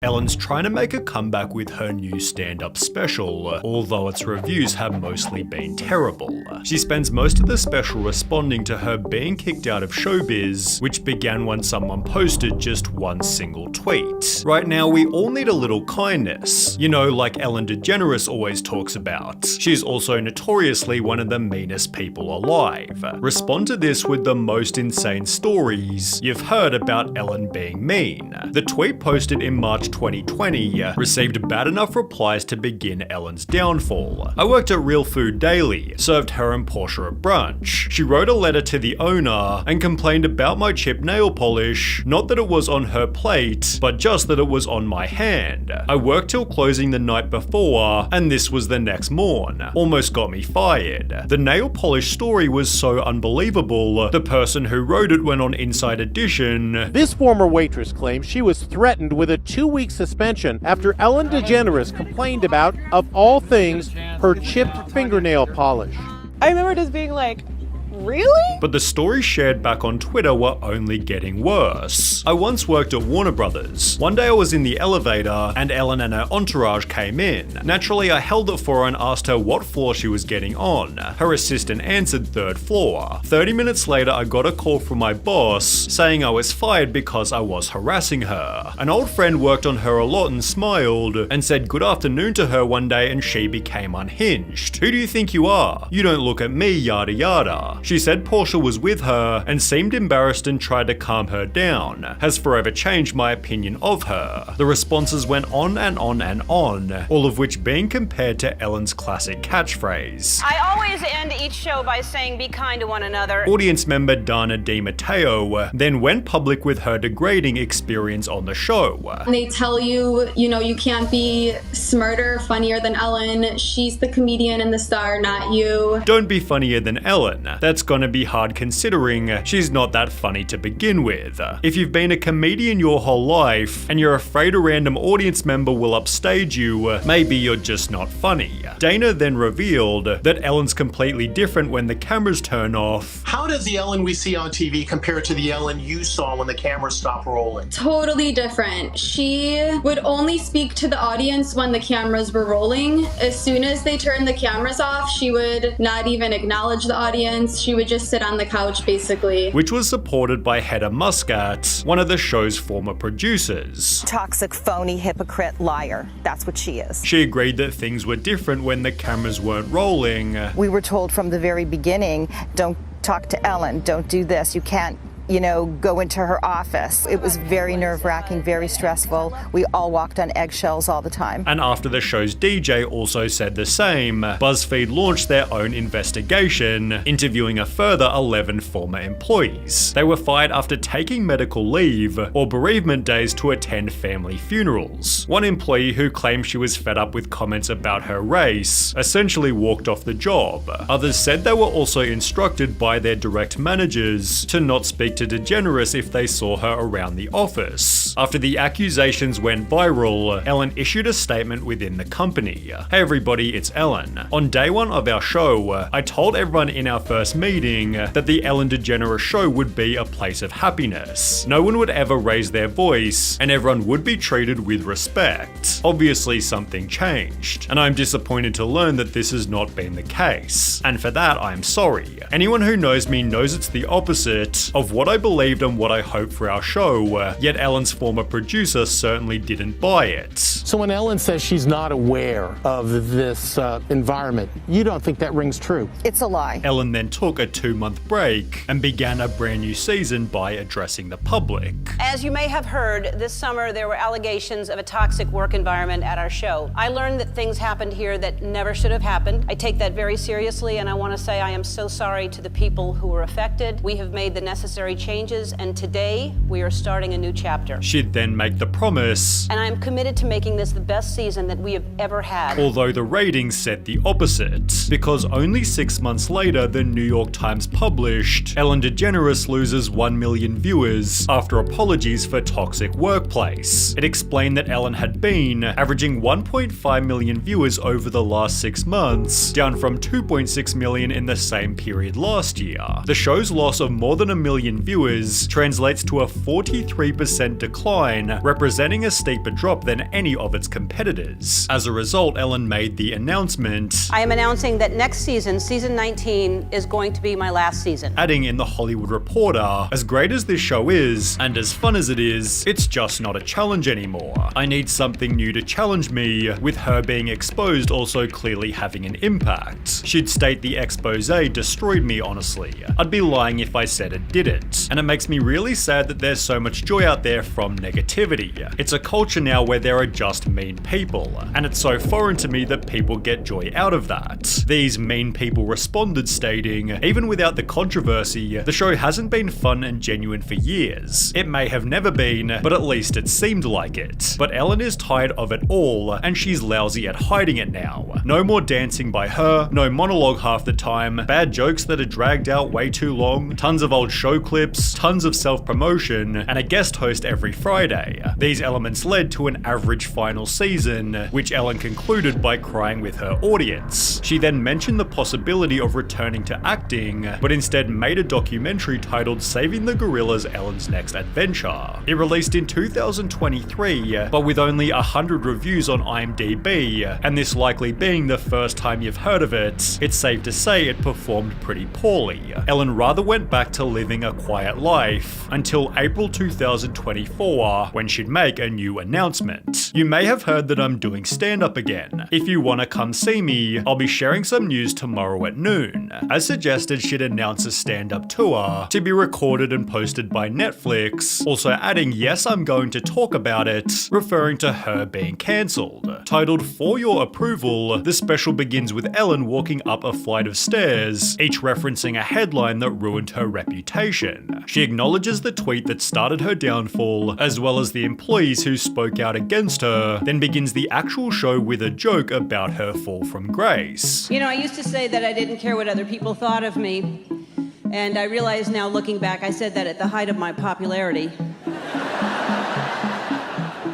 Ellen's trying to make a comeback with her new stand-up special, although its reviews have mostly been terrible. She spends most of the special responding to her being kicked out of showbiz, which began when someone posted just one single tweet. Right now, we all need a little kindness, you know, like Ellen DeGeneres always talks about. She's also notoriously one of the meanest people alive. Respond to this with the most insane stories you've heard about Ellen being mean. The tweet posted in March 2020 received bad enough replies to begin Ellen's downfall. I worked at Real Food Daily, served her and Portia a brunch. She wrote a letter to the owner and complained about my chipped nail polish, not that it was on her plate, but just that it was on my hand. I worked till closing the night before, and this was the next morn. Almost got me fired. The nail polish story was so unbelievable, the person who wrote it went on Inside Edition. This former waitress claims she was threatened with a 2-week suspension after Ellen DeGeneres complained about, of all things, her chipped fingernail polish. I remember just being like, really? But the stories shared back on Twitter were only getting worse. I once worked at Warner Brothers. One day I was in the elevator and Ellen and her entourage came in. Naturally, I held it for her and asked her what floor she was getting on. Her assistant answered 3rd floor. 30 minutes later, I got a call from my boss saying I was fired because I was harassing her. An old friend worked on her a lot and smiled and said good afternoon to her one day and she became unhinged. Who do you think you are? You don't look at me, yada yada. She said Portia was with her and seemed embarrassed and tried to calm her down. Has forever changed my opinion of her. The responses went on and on and on, all of which being compared to Ellen's classic catchphrase. I always end each show by saying be kind to one another. Audience member Dana DiMatteo then went public with her degrading experience on the show. They tell you, you can't be smarter, funnier than Ellen. She's the comedian and the star, not you. Don't be funnier than Ellen. That's gonna be hard considering she's not that funny to begin with. If you've been a comedian your whole life and you're afraid a random audience member will upstage you, maybe you're just not funny. Dana then revealed that Ellen's completely different when the cameras turn off. How does the Ellen we see on TV compare to the Ellen you saw when the cameras stopped rolling? Totally different. She would only speak to the audience when the cameras were rolling. As soon as they turned the cameras off, she would not even acknowledge the audience. She would just sit on the couch, basically. Which was supported by Hedda Muscat, one of the show's former producers. Toxic, phony, hypocrite, liar. That's what she is. She agreed that things were different when the cameras weren't rolling. We were told from the very beginning, don't talk to Ellen, don't do this, you can't go into her office. It was very nerve-wracking, very stressful. We all walked on eggshells all the time. And after the show's DJ also said the same, BuzzFeed launched their own investigation, interviewing a further 11 former employees. They were fired after taking medical leave or bereavement days to attend family funerals. One employee who claimed she was fed up with comments about her race essentially walked off the job. Others said they were also instructed by their direct managers to not speak to DeGeneres if they saw her around the office. After the accusations went viral, Ellen issued a statement within the company. Hey everybody, it's Ellen. On day 1 of our show, I told everyone in our first meeting that the Ellen DeGeneres show would be a place of happiness. No one would ever raise their voice, and everyone would be treated with respect. Obviously something changed, and I'm disappointed to learn that this has not been the case. And for that, I'm sorry. Anyone who knows me knows it's the opposite of what I believed and what I hoped for our show, yet Ellen's former producer certainly didn't buy it. So when Ellen says she's not aware of this environment, you don't think that rings true? It's a lie. Ellen then took a 2-month break and began a brand new season by addressing the public. As you may have heard, this summer there were allegations of a toxic work environment at our show. I learned that things happened here that never should have happened. I take that very seriously, and I want to say I am so sorry to the people who were affected. We have made the necessary changes, and today we are starting a new chapter. She'd then make the promise, and I am committed to making this the best season that we have ever had. Although the ratings said the opposite, because only 6 months later, the New York Times published Ellen DeGeneres loses 1 million viewers after apologies for toxic workplace. It explained that Ellen had been averaging 1.5 million viewers over the last 6 months, down from 2.6 million in the same period last year. The show's loss of more than 1 million viewers translates to a 43% decline, representing a steeper drop than any of its competitors. As a result, Ellen made the announcement, I am announcing that next season, season 19, is going to be my last season. Adding in The Hollywood Reporter, as great as this show is, and as fun as it is, it's just not a challenge anymore. I need something new to challenge me, with her being exposed also clearly having an impact. She'd state the expose destroyed me, honestly. I'd be lying if I said it didn't. And it makes me really sad that there's so much joy out there from negativity. It's a culture now where there are just mean people, and it's so foreign to me that people get joy out of that. These mean people responded stating, even without the controversy, the show hasn't been fun and genuine for years. It may have never been, but at least it seemed like it. But Ellen is tired of it all, and she's lousy at hiding it now. No more dancing by her, no monologue half the time, bad jokes that are dragged out way too long, tons of old show clips, tons of self-promotion, and a guest host every Friday. These elements led to an average final season, which Ellen concluded by crying with her audience. She then mentioned the possibility of returning to acting, but instead made a documentary titled Saving the Gorillas: Ellen's Next Adventure. It released in 2023, but with only 100 reviews on IMDb, and this likely being the first time you've heard of it, it's safe to say it performed pretty poorly. Ellen rather went back to living a quiet life until April 2024, when she'd make a new announcement. You may have heard that I'm doing stand-up again. If you wanna come see me, I'll be sharing some news tomorrow at noon. As suggested, she'd announce a stand-up tour to be recorded and posted by Netflix, also adding, yes, I'm going to talk about it, referring to her being cancelled. Titled For Your Approval, the special begins with Ellen walking up a flight of stairs, each referencing a headline that ruined her reputation. She acknowledges the tweet that started her downfall, as well as the employees who spoke out against her, then begins the actual show with a joke about her fall from grace. You know, I used to say that I didn't care what other people thought of me, and I realize now, looking back, I said that at the height of my popularity.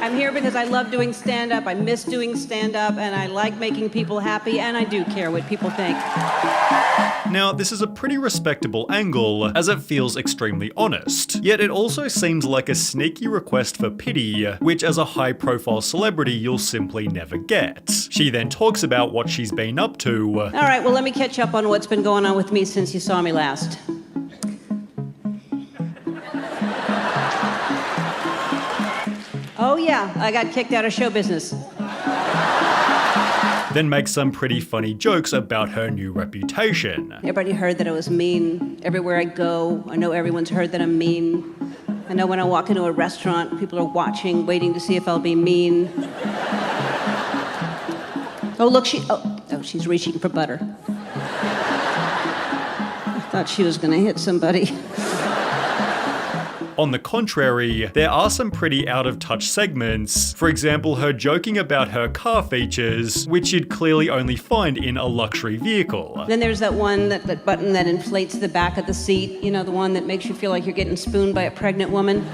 I'm here because I love doing stand-up, I miss doing stand-up, and I like making people happy, and I do care what people think. Now, this is a pretty respectable angle, as it feels extremely honest. Yet it also seems like a sneaky request for pity, which as a high-profile celebrity you'll simply never get. She then talks about what she's been up to. Alright, well let me catch up on what's been going on with me since you saw me last. Oh yeah, I got kicked out of show business. Then makes some pretty funny jokes about her new reputation. Everybody heard that I was mean. Everywhere I go, I know everyone's heard that I'm mean. I know when I walk into a restaurant, people are watching, waiting to see if I'll be mean. Oh look, she's reaching for butter. I thought she was gonna hit somebody. On the contrary, there are some pretty out-of-touch segments. For example, her joking about her car features, which you'd clearly only find in a luxury vehicle. Then there's that one, that button that inflates the back of the seat. You know, the one that makes you feel like you're getting spooned by a pregnant woman.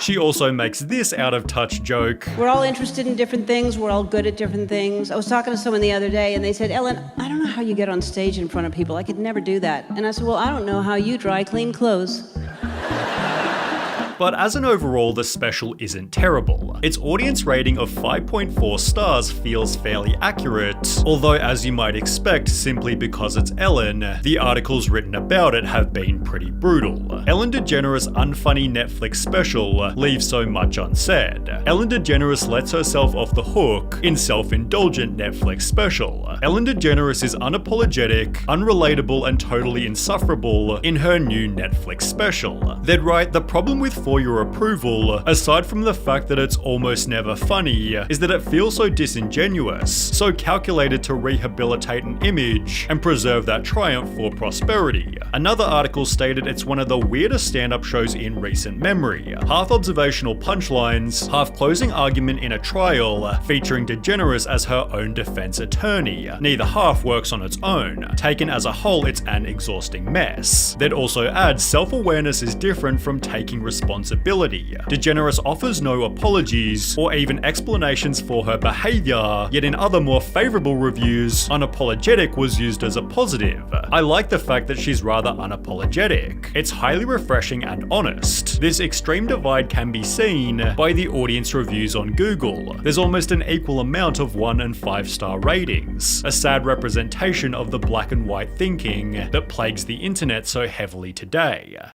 She also makes this out-of-touch joke. We're all interested in different things. We're all good at different things. I was talking to someone the other day, and they said, Ellen, I don't know how you get on stage in front of people. I could never do that. And I said, well, I don't know how you dry clean clothes. But as an overall, the special isn't terrible. Its audience rating of 5.4 stars feels fairly accurate, although as you might expect, simply because it's Ellen, the articles written about it have been pretty brutal. Ellen DeGeneres' unfunny Netflix special leaves so much unsaid. Ellen DeGeneres lets herself off the hook in self-indulgent Netflix special. Ellen DeGeneres is unapologetic, unrelatable, and totally insufferable in her new Netflix special. They'd write, the problem with for your approval, aside from the fact that it's almost never funny, is that it feels so disingenuous, so calculated to rehabilitate an image and preserve that triumph for prosperity. Another article stated it's one of the weirdest stand-up shows in recent memory. Half observational punchlines, half closing argument in a trial, featuring DeGeneres as her own defense attorney. Neither half works on its own. Taken as a whole, it's an exhausting mess. That also adds self-awareness is different from taking responsibility. DeGeneres offers no apologies or even explanations for her behavior, yet in other more favorable reviews, unapologetic was used as a positive. I like the fact that she's rather unapologetic. It's highly refreshing and honest. This extreme divide can be seen by the audience reviews on Google. There's almost an equal amount of 1 and 5-star ratings, a sad representation of the black and white thinking that plagues the internet so heavily today.